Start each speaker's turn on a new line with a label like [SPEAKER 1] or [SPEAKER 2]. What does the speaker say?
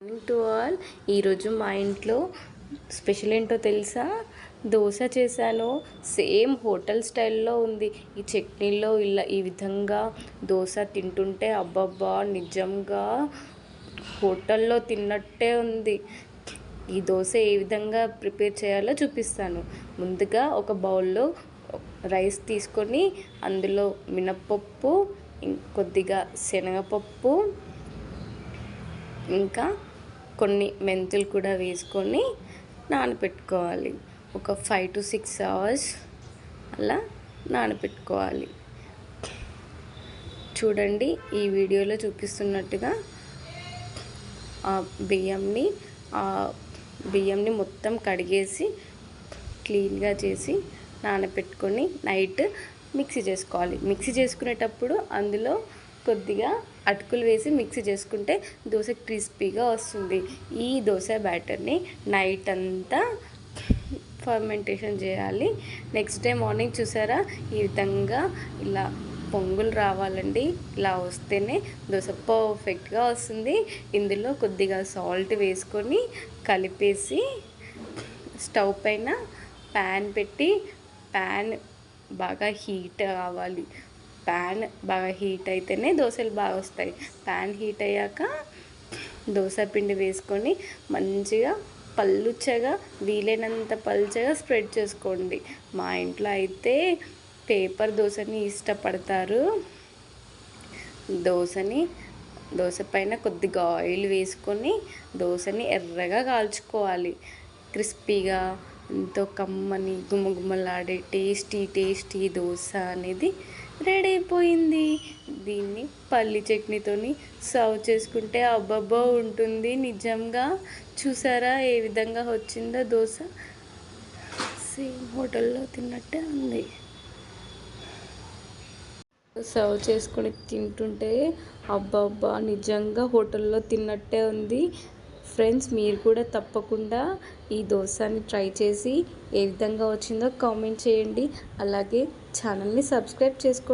[SPEAKER 1] Morning to all. ఈరోజు మా ఇంట్లో స్పెషల్ ఏంటో తెలుసా? దోశ చేశాను. సేమ్ హోటల్ స్టైల్లో ఉంది. ఈ చట్నీలో ఇలా ఈ విధంగా దోశ తింటుంటే అబ్బబ్బా, నిజంగా హోటల్లో తిన్నట్టే ఉంది. ఈ దోశ ఏ విధంగా ప్రిపేర్ చేయాలో చూపిస్తాను. ముందుగా ఒక బౌల్లో రైస్ తీసుకొని అందులో మినప్పప్పు, కొద్దిగా శనగపప్పు, ఇంకా కొన్ని మెంతులు కూడా వేసుకొని నానబెట్టుకోవాలి. ఒక 5 to 6 hours అలా నానబెట్టుకోవాలి. చూడండి, ఈ వీడియోలో చూపిస్తున్నట్టుగా ఆ బియ్యంని మొత్తం కడిగేసి క్లీన్గా చేసి నానబెట్టుకొని నైట్ మిక్సీ చేసుకోవాలి. మిక్సీ చేసుకునేటప్పుడు అందులో కొద్దిగా అటుకులు వేసి మిక్సీ చేసుకుంటే దోశ క్రిస్పీగా వస్తుంది. ఈ దోశ బ్యాటర్ని నైట్ అంతా ఫర్మెంటేషన్ చేయాలి. నెక్స్ట్ డే మార్నింగ్ చూసారా, ఈ విధంగా ఇలా పొంగులు రావాలండి. ఇలా వస్తేనే దోశ పర్ఫెక్ట్గా వస్తుంది. ఇందులో కొద్దిగా సాల్ట్ వేసుకొని కలిపేసి స్టవ్ పైన ప్యాన్ పెట్టి, ప్యాన్ బాగా హీట్ కావాలి. ప్యాన్ బాగా హీట్ అయితేనే దోశలు బాగా వస్తాయి. ప్యాన్ హీట్ అయ్యాక దోశ పిండి వేసుకొని మంచిగా పల్చగా, వీలైనంత పల్చగా స్ప్రెడ్ చేసుకోండి. మా ఇంట్లో అయితే పేపర్ దోశని ఇష్టపడతారు. దోశ పైన కొద్దిగా ఆయిల్ వేసుకొని దోశని ఎర్రగా కాల్చుకోవాలి. క్రిస్పీగా, ఎంతో కమ్మని గుమగుమలాడే టేస్టీ దోశ అనేది రెడీ అయిపోయింది. దీన్ని పల్లి చట్నీతోని సర్వ్ చేసుకుంటే అబ్బబ్బా ఉంటుంది. నిజంగా చూసారా ఏ విధంగా వచ్చిందో దోశ? సేమ్ హోటల్లో తిన్నట్టే ఉంది. సర్వ్ చేసుకొని తింటుంటే అబ్బబ్బా, నిజంగా హోటల్లో తిన్నట్టే ఉంది. ఫ్రెండ్స్, మీరు కూడా తప్పకుండా ఈ దోశని ట్రై చేసి ఏ విధంగా వచ్చిందో కామెంట్ చేయండి. అలాగే ఛానల్ని సబ్స్క్రైబ్ చేసుకోండి.